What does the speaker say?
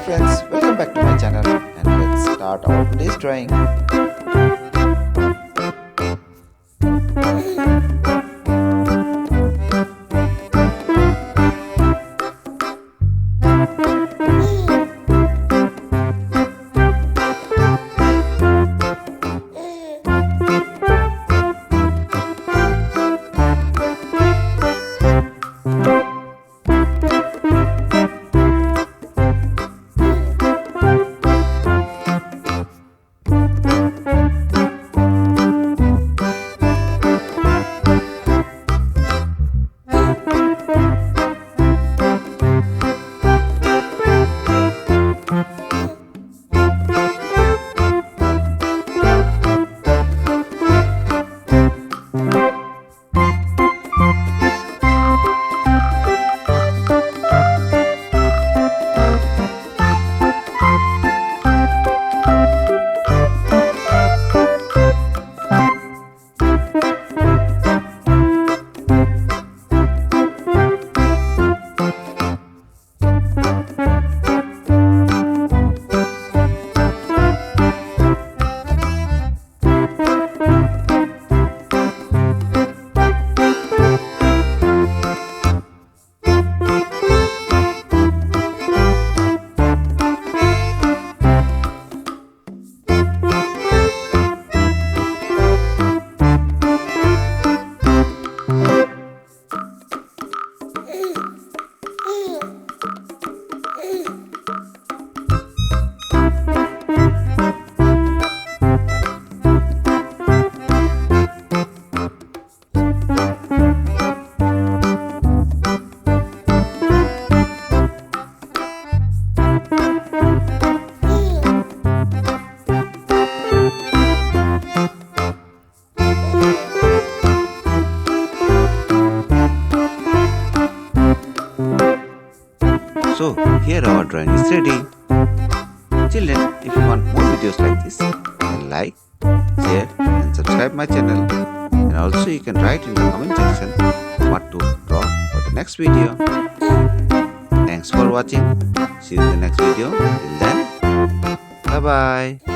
friends, welcome back to my channel and let's start our today's drawing. So here our drawing is ready. Children, if you want more videos like this, then like, share and subscribe my channel. And also you can write in the comment section what to draw for the next video. Thanks for watching. See you in the next video. Till then, bye bye.